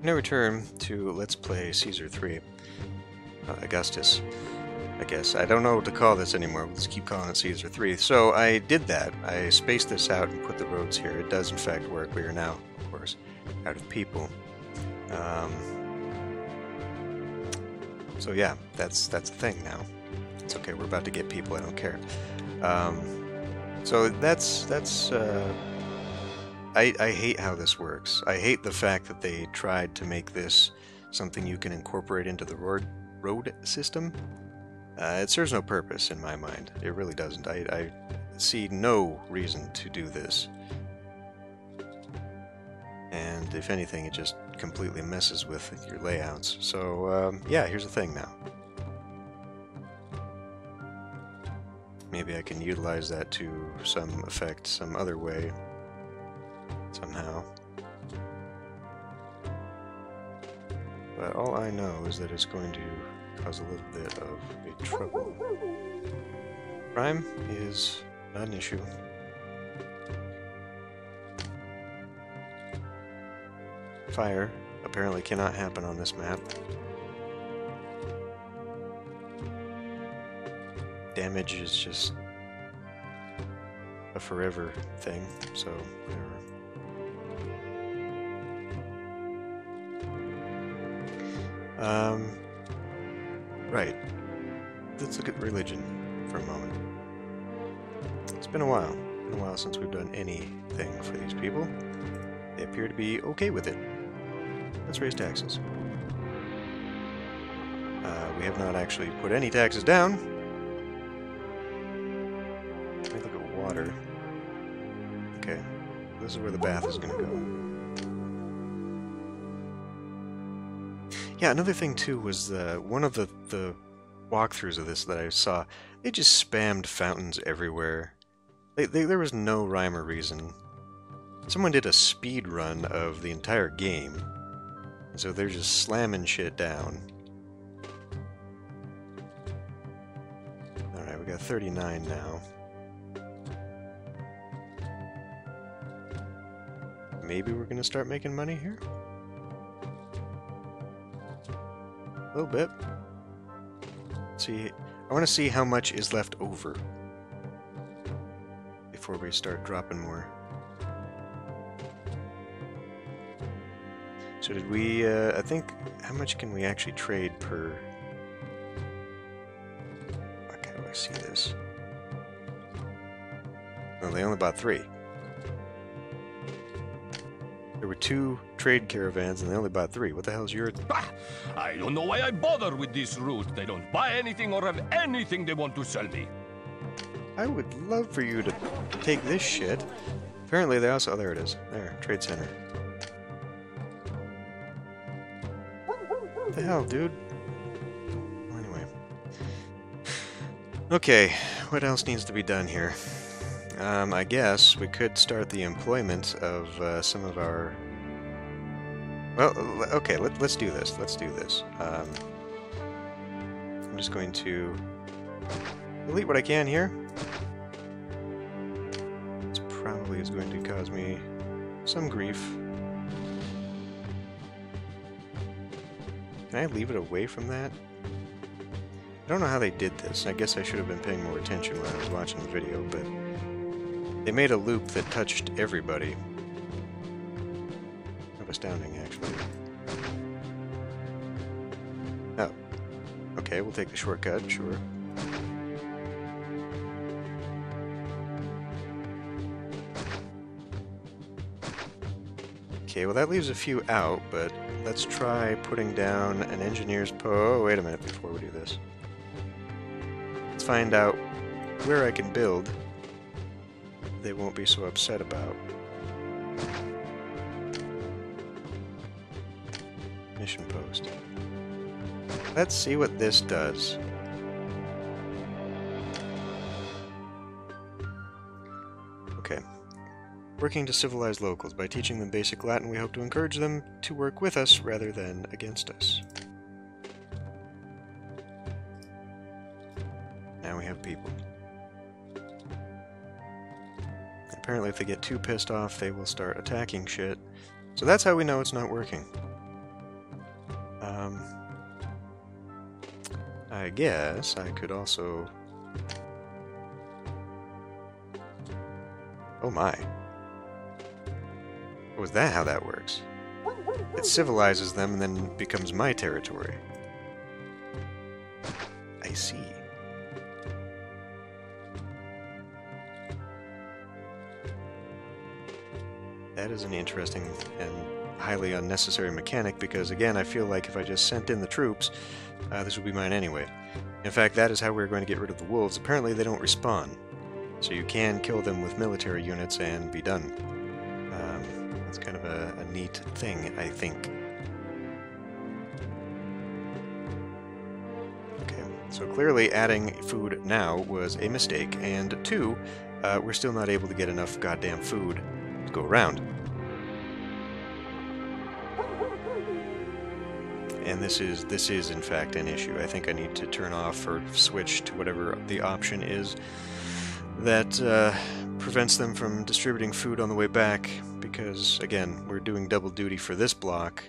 Now return to Let's Play Caesar 3. Augustus, I guess. I don't know what to call this anymore. We'll just keep calling it Caesar 3. So I did that. I spaced this out and put the roads here. It does in fact work. We are now, of course, out of people. So yeah, that's the thing now. It's okay, we're about to get people, I don't care. So I hate how this works. I hate the fact that they tried to make this something you can incorporate into the road system. It serves no purpose in my mind. It really doesn't. I see no reason to do this. And if anything, it just completely messes with your layouts. So, yeah, here's the thing now. Maybe I can utilize that to some effect, some other way, somehow. But all I know is that it's going to cause a little bit of a trouble. Crime is not an issue. Fire apparently cannot happen on this map. Damage is just a forever thing, so whatever. Right. Let's look at religion for a moment. It's been a while. It's been a while since we've done anything for these people. They appear to be okay with it. Let's raise taxes. We have not actually put any taxes down. Let me look at water. Okay, this is where the bath is going to go. Yeah, another thing too was one of the walkthroughs of this that I saw. They just spammed fountains everywhere. There was no rhyme or reason. Someone did a speed run of the entire game, so they're just slamming shit down. Alright, we got 39 now. Maybe we're gonna start making money here? A little bit. See, I want to see how much is left over before we start dropping more. So did we, I think, how much can we actually trade per... Fuck, how do I see this? Well, they only bought 3. There were 2 trade caravans and they only bought 3. What the hell is your... Bah! I don't know why I bother with this route. They don't buy anything or have anything they want to sell me. I would love for you to take this shit. Apparently they also... Oh, there it is. There, trade center. What the hell, dude? Well, anyway. Okay, what else needs to be done here? I guess we could start the employment of some of our... Well, okay, let's do this. Let's do this. I'm just going to delete what I can here. This probably is going to cause me some grief. Can I leave it away from that? I don't know how they did this. I guess I should have been paying more attention when I was watching the video, but they made a loop that touched everybody. Kind of astounding, actually. Oh. Okay, we'll take the shortcut, sure. Okay, well that leaves a few out, but let's try putting down an engineer's oh, wait a minute before we do this. Let's find out where I can build they won't be so upset about. Mission post. Let's see what this does. Okay. Working to civilize locals. By teaching them basic Latin, we hope to encourage them to work with us rather than against us. Now we have people. Apparently if they get too pissed off, they will start attacking shit. So that's how we know it's not working. I guess I could also... Oh my. Oh, is that how that works? It civilizes them and then becomes my territory. I see. That is an interesting and highly unnecessary mechanic because, again, I feel like if I just sent in the troops, this would be mine anyway. In fact, that is how we're going to get rid of the wolves. Apparently they don't respawn, so you can kill them with military units and be done. That's kind of a neat thing, I think. Okay, so clearly adding food now was a mistake, and 2, we're still not able to get enough goddamn food to go around. And this is in fact an issue. I think I need to turn off or switch to whatever the option is that prevents them from distributing food on the way back, because again, we're doing double duty for this block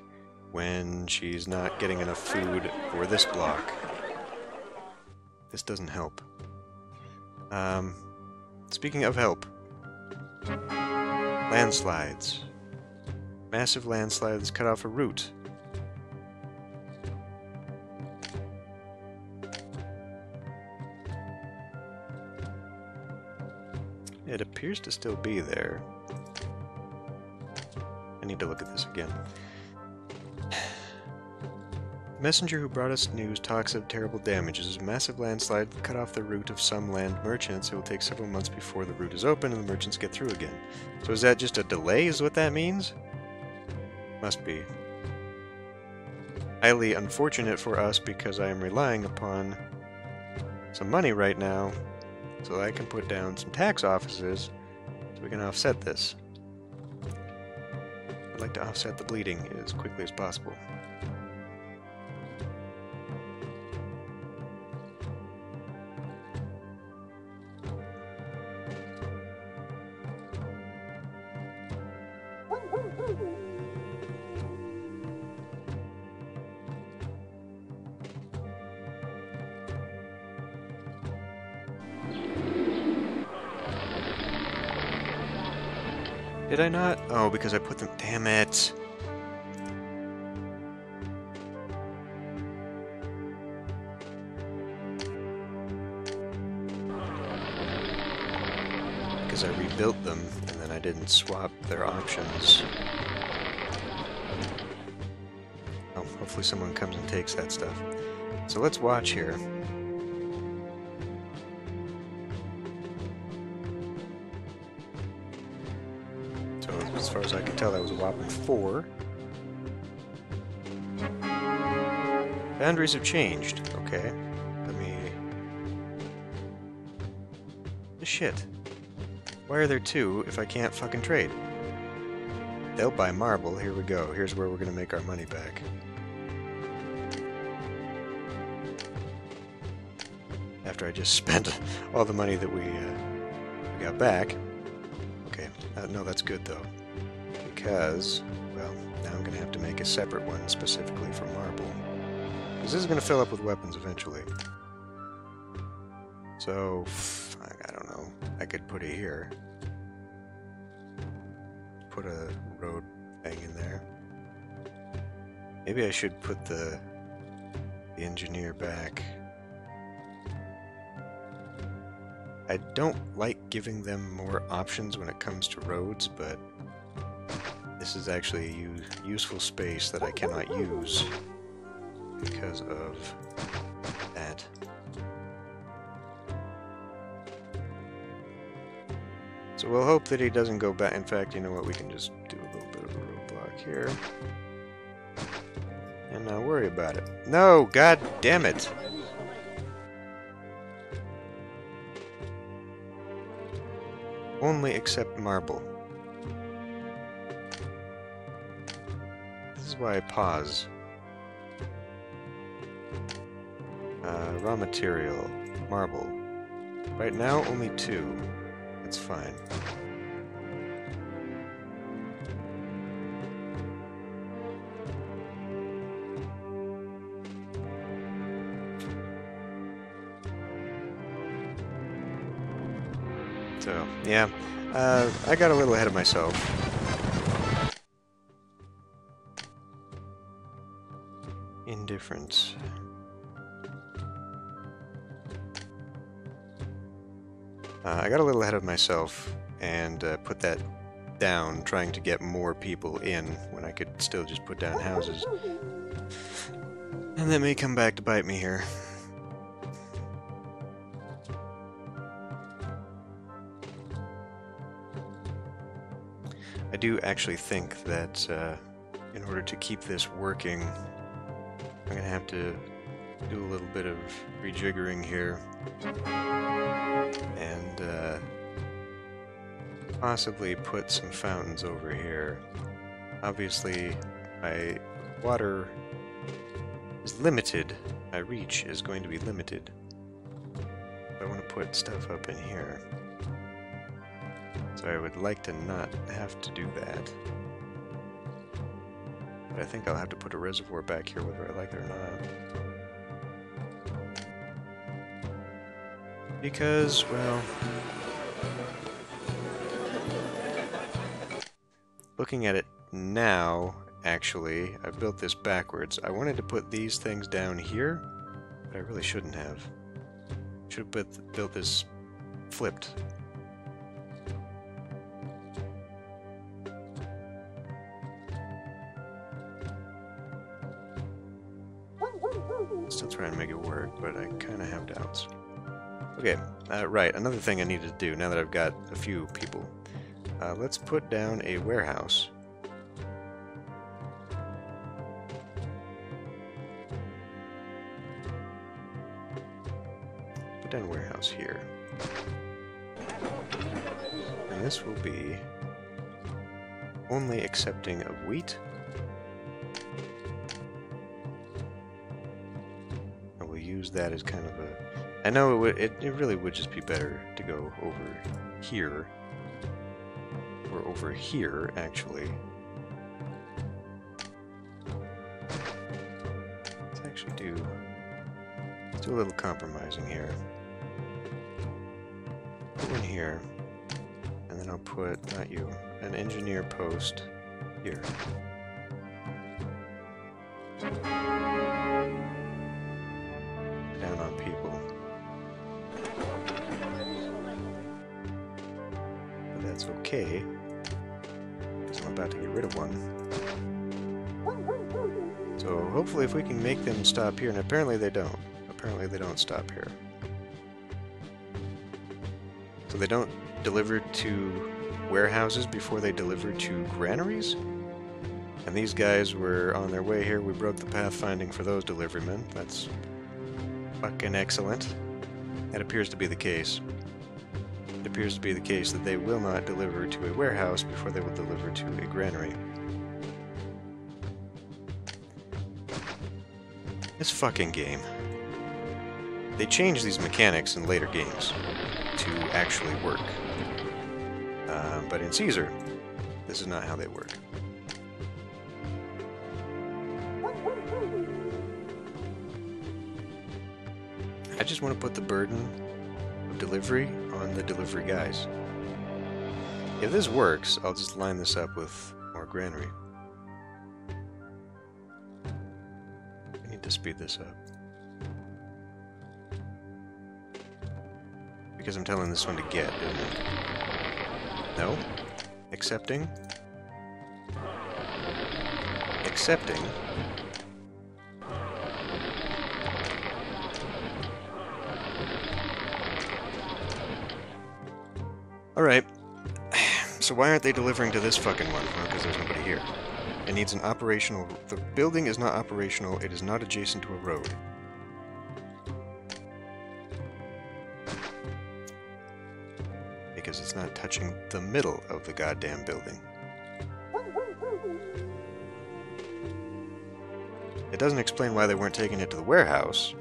when she's not getting enough food for this block. This doesn't help. Speaking of help, landslides. Massive landslides cut off a route. It appears to still be there. I need to look at this again. The messenger who brought us news talks of terrible damages. A massive landslide cut off the route of some land merchants. It will take several months before the route is open and the merchants get through again. So is that just a delay, is what that means? Must be. Highly unfortunate for us because I am relying upon some money right now so that I can put down some tax offices so we can offset this. I'd like to offset the bleeding as quickly as possible. Did I not? Oh, because I put them... Damn it! Because I rebuilt them, and then I didn't swap their options. Oh, hopefully someone comes and takes that stuff. So let's watch here. As far as I can tell, that was a whopping 4. Boundaries have changed. Okay. Let me... Shit. Why are there 2 if I can't fucking trade? They'll buy marble. Here we go. Here's where we're gonna make our money back. After I just spent all the money that we got back. Okay. No, that's good, though. Because, well, now I'm going to have to make a separate one specifically for marble. Because this is going to fill up with weapons eventually. So, I don't know. I could put it here. Put a road thing in there. Maybe I should put the engineer back. I don't like giving them more options when it comes to roads, but this is actually a useful space that I cannot use because of that. So we'll hope that he doesn't go back. In fact, you know what? We can just do a little bit of a roadblock here. And not worry about it. No! God damn it! Only accept marble. This is why I pause. Raw material. Marble. Right now, only 2. That's fine. So, yeah, I got a little ahead of myself. Indifference. I got a little ahead of myself and put that down, trying to get more people in when I could still just put down houses. And that may come back to bite me here. I do actually think that in order to keep this working, I'm going to have to do a little bit of rejiggering here. And possibly put some fountains over here. Obviously, my water is limited. My reach is going to be limited. I want to put stuff up in here. So I would like to not have to do that. But I think I'll have to put a reservoir back here whether I like it or not. Because, well... looking at it now, actually, I've built this backwards. I wanted to put these things down here, but I really shouldn't have. Should have built this flipped. Still trying to make it work, but I kind of have doubts. Okay, right, another thing I need to do now that I've got a few people. Let's put down a warehouse. Put down a warehouse here. And this will be only accepting of wheat. And we'll use that as kind of a... I know it really would just be better to go over here. Or over here, actually. Let's do a little compromising here. Put one here, and then I'll put, not you, an engineer post here. Down on people. But that's okay. I'm about to get rid of one. So hopefully if we can make them stop here, and apparently they don't. Apparently they don't stop here. So they don't deliver to warehouses before they deliver to granaries? And these guys were on their way here. We broke the pathfinding for those deliverymen. That's fucking excellent. That appears to be the case. It appears to be the case that they will not deliver to a warehouse before they will deliver to a granary. This fucking game. They change these mechanics in later games to actually work. But in Caesar, this is not how they work. I just want to put the burden of delivery on the delivery guys. If this works, I'll just line this up with more granary. I need to speed this up. Because I'm telling this one to get, isn't it? No? Accepting? Accepting? Alright. So why aren't they delivering to this fucking one? Well, because there's nobody here. It needs an operational... The building is not operational. It is not adjacent to a road. Because it's not touching the middle of the goddamn building. It doesn't explain why they weren't taking it to the warehouse.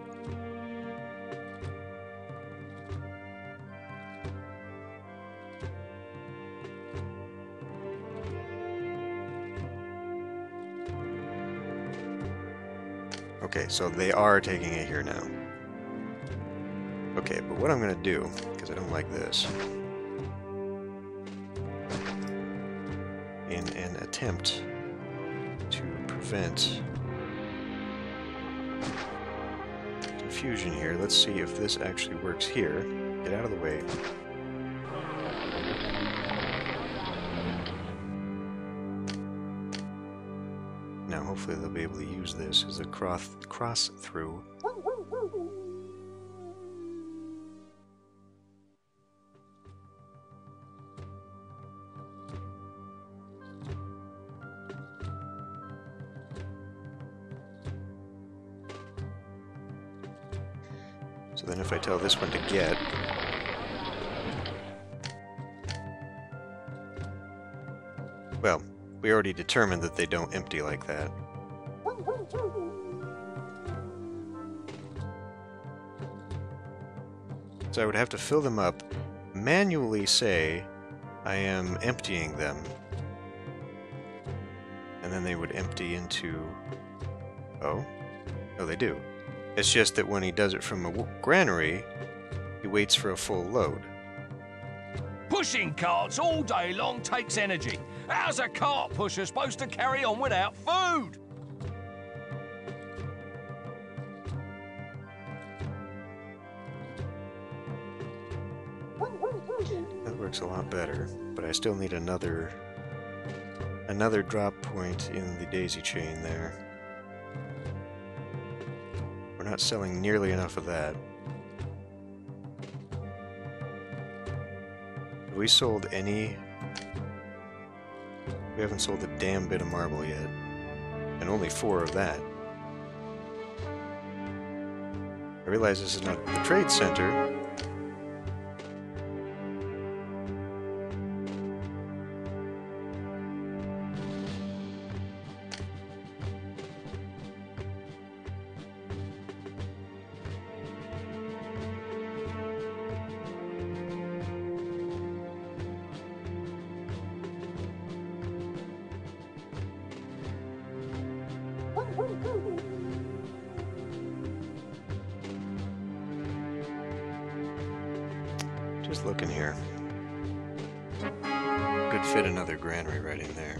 Okay, so they are taking it here now. Okay, but what I'm going to do, because I don't like this, attempt to prevent confusion here. Let's see if this actually works here. Get out of the way. Now, hopefully they'll be able to use this as a cross-through. So then if I tell this one to get, well, we already determined that they don't empty like that. So I would have to fill them up, manually say, I am emptying them. And then they would empty into... Oh? No, they do. It's just that when he does it from a granary, he waits for a full load. Pushing carts all day long takes energy. How's a cart pusher supposed to carry on without food? That works a lot better, but I still need another drop point in the daisy chain there. We're not selling nearly enough of that. Have we sold any? We haven't sold a damn bit of marble yet. And only 4 of that. I realize this is not the trade center. Just looking here. Could fit another granary right in there.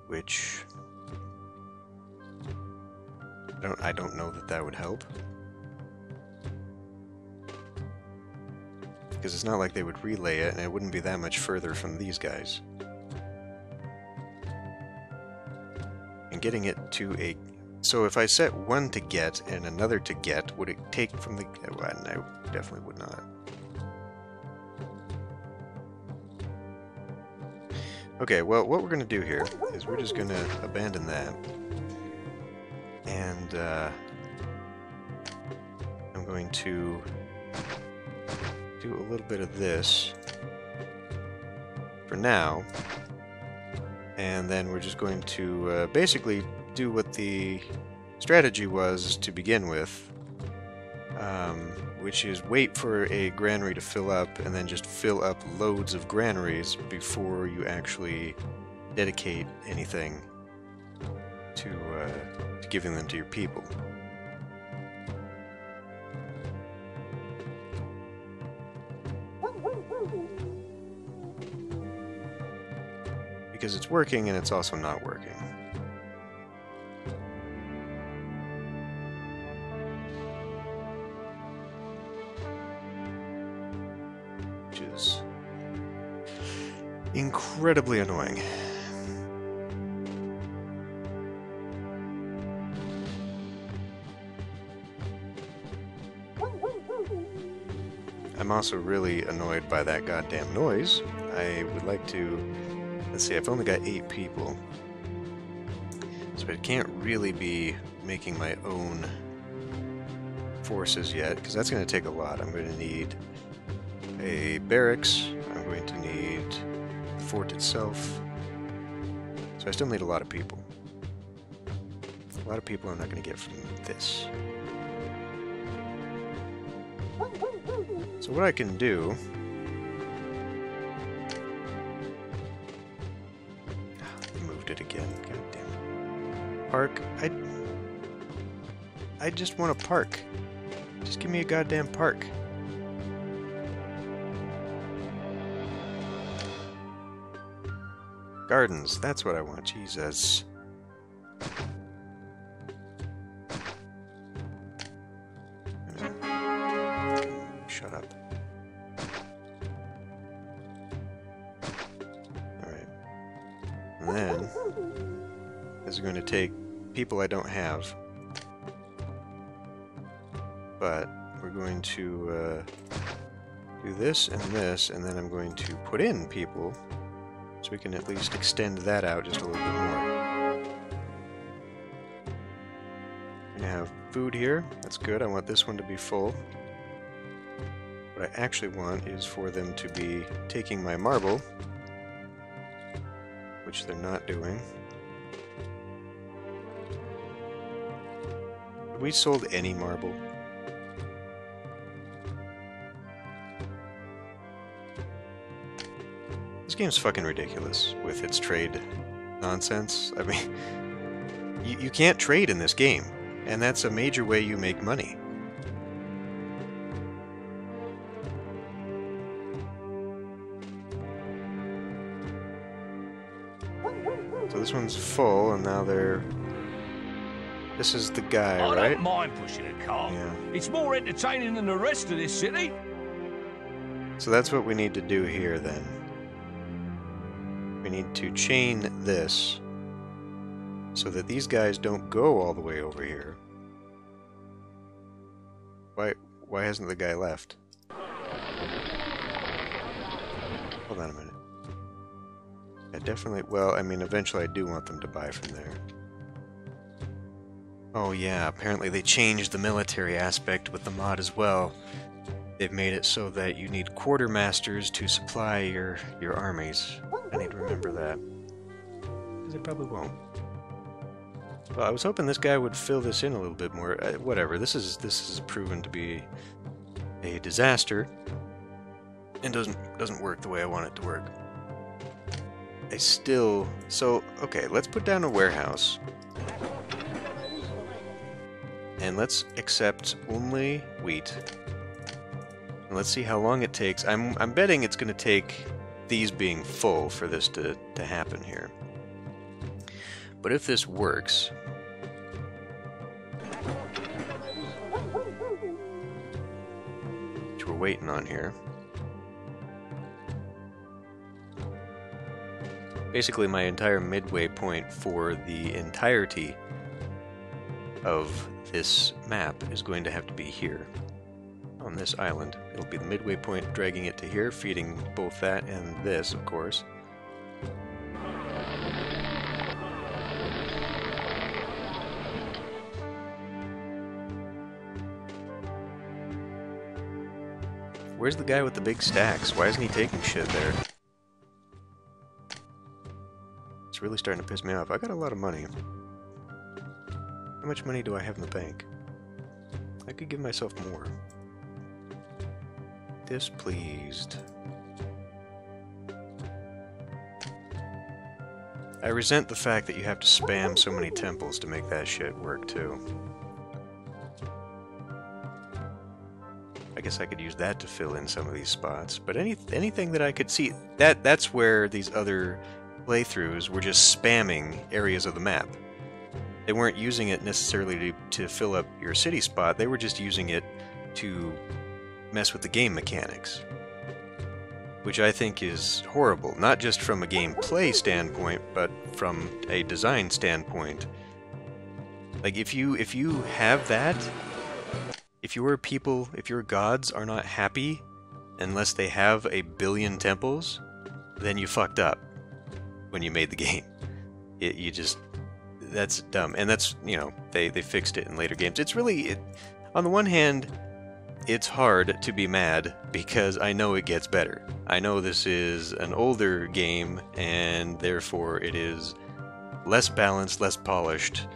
Which I don't know that that would help. Because it's not like they would relay it, and it wouldn't be that much further from these guys. And getting it to a... So if I set one to get and another to get, would it take from the... Well, no, definitely would not. Okay, well, what we're going to do here is we're just going to abandon that. And I'm going to do a little bit of this for now, and then we're just going to basically do what the strategy was to begin with, which is wait for a granary to fill up and then just fill up loads of granaries before you actually dedicate anything to giving them to your people. Because it's working and it's also not working. Which is incredibly annoying. I'm also really annoyed by that goddamn noise. I would like to... Let's see, I've only got 8 people. So I can't really be making my own forces yet, because that's going to take a lot. I'm going to need a barracks. I'm going to need the fort itself. So I still need a lot of people. A lot of people I'm not going to get from this. So what I can do... Moved it again. God damn it. park. I just want a park. Just give me a goddamn park. Gardens, that's what I want. Jesus. Shut up. Alright. And then, this is going to take people I don't have. But we're going to do this, and then I'm going to put in people so we can at least extend that out just a little bit more. We're going to have food here. That's good. I want this one to be full. What I actually want is for them to be taking my marble, which they're not doing. Have we sold any marble? This game's fucking ridiculous with its trade nonsense. I mean, you can't trade in this game, and that's a major way you make money. So this one's full, and now they're... This is the guy, right? I don't mind pushing a cart. Yeah. It's more entertaining than the rest of this city. So that's what we need to do here, then. We need to chain this so that these guys don't go all the way over here. Why hasn't the guy left? Hold on a minute. I definitely... Well, I mean, eventually I do want them to buy from there. Oh yeah, apparently they changed the military aspect with the mod as well. They've made it so that you need quartermasters to supply your armies. I need to remember that. Because I probably won't. Well, I was hoping this guy would fill this in a little bit more. Whatever, this is proven to be a disaster. And doesn't work the way I want it to work. I still... So, okay, let's put down a warehouse. And let's accept only wheat. And let's see how long it takes. I'm betting it's going to take these being full for this to happen here. But if this works... which we're waiting on here. Basically my entire midway point for the entirety of this map is going to have to be here. On this island. It'll be the midway point, dragging it to here, feeding both that and this, of course. Where's the guy with the big stacks? Why isn't he taking shit there? It's really starting to piss me off. I got a lot of money. How much money do I have in the bank? I could give myself more. Displeased. I resent the fact that you have to spam so many temples to make that shit work too. I guess I could use that to fill in some of these spots, but anything that I could see, that's where these other playthroughs were just spamming areas of the map. They weren't using it necessarily to fill up your city spot, they were just using it to mess with the game mechanics, which I think is horrible, not just from a gameplay standpoint, but from a design standpoint. Like, if you have that, if your gods are not happy unless they have 1 billion temples, then you fucked up when you made the game. That's dumb, and that's, you know, they fixed it in later games. It's really, on the one hand, it's hard to be mad because I know it gets better. I know this is an older game and therefore it is less balanced, less polished.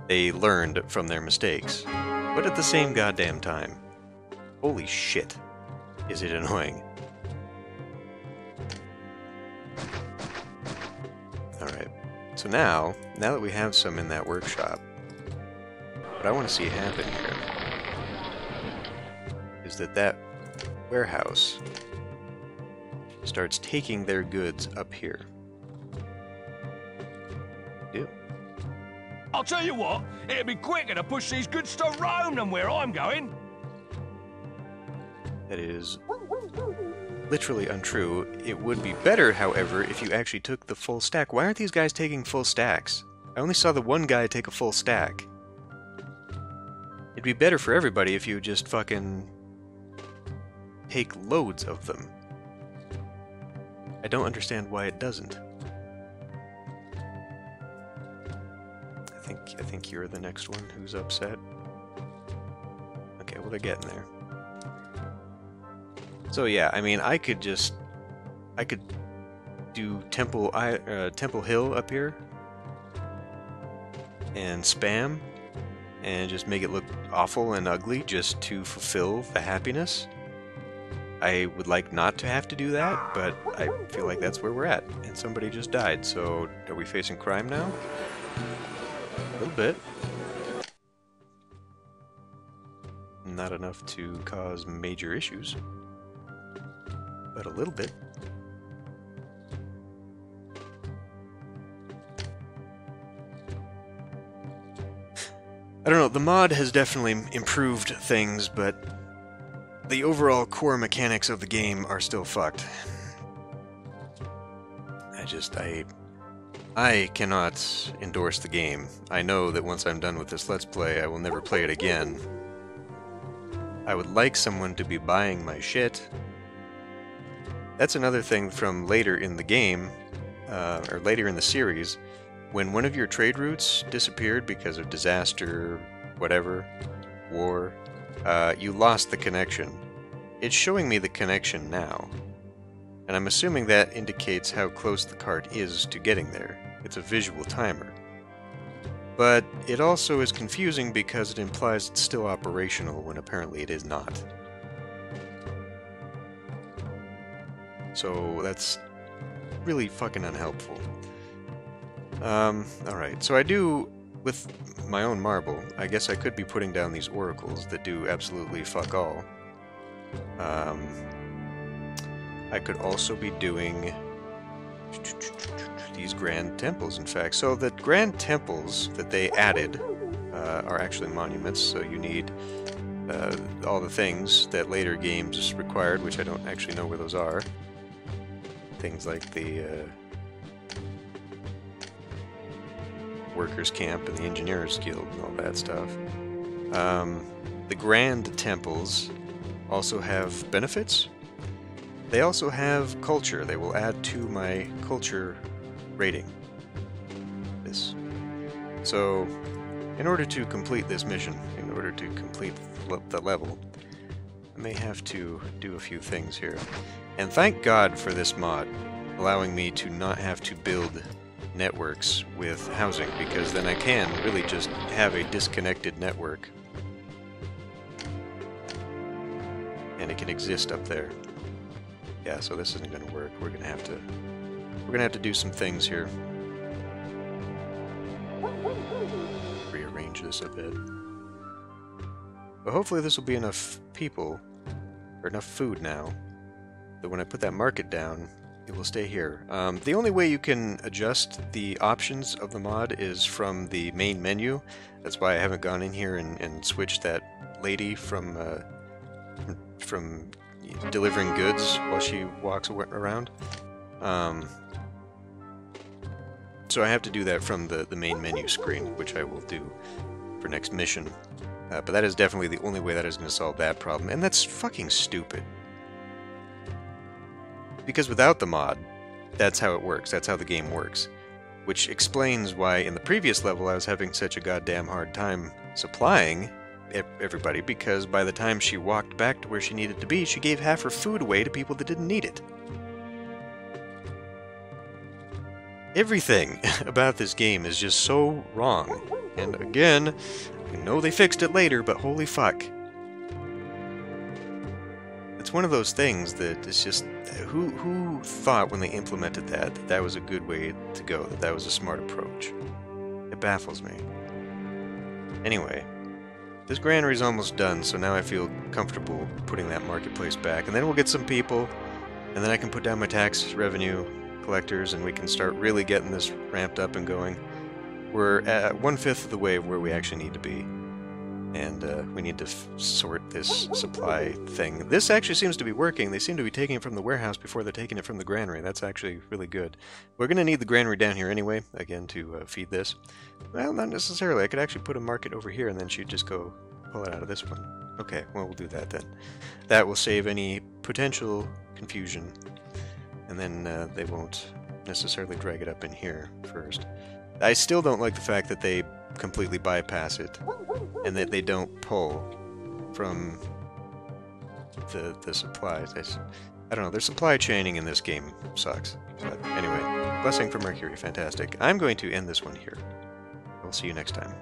They learned from their mistakes. But at the same goddamn time, holy shit, is it annoying. Alright, So now that we have some in that workshop, what I want to see happen here is that warehouse starts taking their goods up here. Ew. I'll tell you what, it'd be quicker to push these goods to Rome than where I'm going. That is literally untrue. It would be better, however, if you actually took the full stack. Why aren't these guys taking full stacks? I only saw the one guy take a full stack. It'd be better for everybody if you just fucking take loads of them. I don't understand why it doesn't. I think you're the next one who's upset. Okay, well, they're getting there. So yeah, I mean, I could do Temple Hill up here and spam and just make it look awful and ugly just to fulfill the happiness. I would like not to have to do that, but I feel like that's where we're at. And somebody just died, so are we facing crime now? A little bit. Not enough to cause major issues, but a little bit. I don't know, the mod has definitely improved things, but the overall core mechanics of the game are still fucked. I cannot endorse the game. I know that once I'm done with this Let's Play, I will never play it again. I would like someone to be buying my shit. That's another thing from later in the game, or later in the series, when one of your trade routes disappeared because of disaster, whatever, war, you lost the connection. It's showing me the connection now, and I'm assuming that indicates how close the cart is to getting there. It's a visual timer. But it also is confusing because it implies it's still operational when apparently it is not. So that's really fucking unhelpful. Alright, so I do, with my own marble, I guess I could be putting down these oracles that do absolutely fuck all. I could also be doing these grand temples, in fact. So the grand temples that they added are actually monuments, so you need all the things that later games required, which I don't actually know where those are. Things like the workers' camp and the engineers guild and all that stuff. The grand temples also have benefits. They also have culture. They will add to my culture rating. This. So, in order to complete this mission, in order to complete the level, I may have to do a few things here. And thank God for this mod, allowing me to not have to build networks with housing, because then I can really just have a disconnected network. And it can exist up there. Yeah, so this isn't going to work. We're gonna have to do some things here. Rearrange this a bit. But hopefully this will be enough people, or enough food now, that when I put that market down, it will stay here. The only way you can adjust the options of the mod is from the main menu. That's why I haven't gone in here and switched that lady from delivering goods while she walks around. So I have to do that from the main menu screen, which I will do for next mission. But that is definitely the only way that is going to solve that problem, and that's fucking stupid. Because without the mod, that's how it works, that's how the game works. Which explains why in the previous level I was having such a goddamn hard time supplying everybody, because by the time she walked back to where she needed to be, she gave half her food away to people that didn't need it. Everything about this game is just so wrong. And again, I know they fixed it later, but holy fuck. It's one of those things that it's just, who thought when they implemented that that was a good way to go, that that was a smart approach? It baffles me. Anyway, this granary's almost done, so now I feel comfortable putting that marketplace back, and then we'll get some people, and then I can put down my tax revenue collectors, and we can start really getting this ramped up and going. We're at 1/5 of the way of where we actually need to be. And we need to sort this supply thing. This actually seems to be working. They seem to be taking it from the warehouse before they're taking it from the granary. That's actually really good. We're going to need the granary down here anyway, again, to feed this. Well, not necessarily. I could actually put a market over here, and then she'd just go pull it out of this one. Okay, well, we'll do that then. That will save any potential confusion. And then they won't necessarily drag it up in here first. I still don't like the fact that they completely bypass it, and that they don't pull from the supplies. I don't know, their supply chaining in this game sucks. But anyway, blessing for Mercury, fantastic. I'm going to end this one here. We'll see you next time.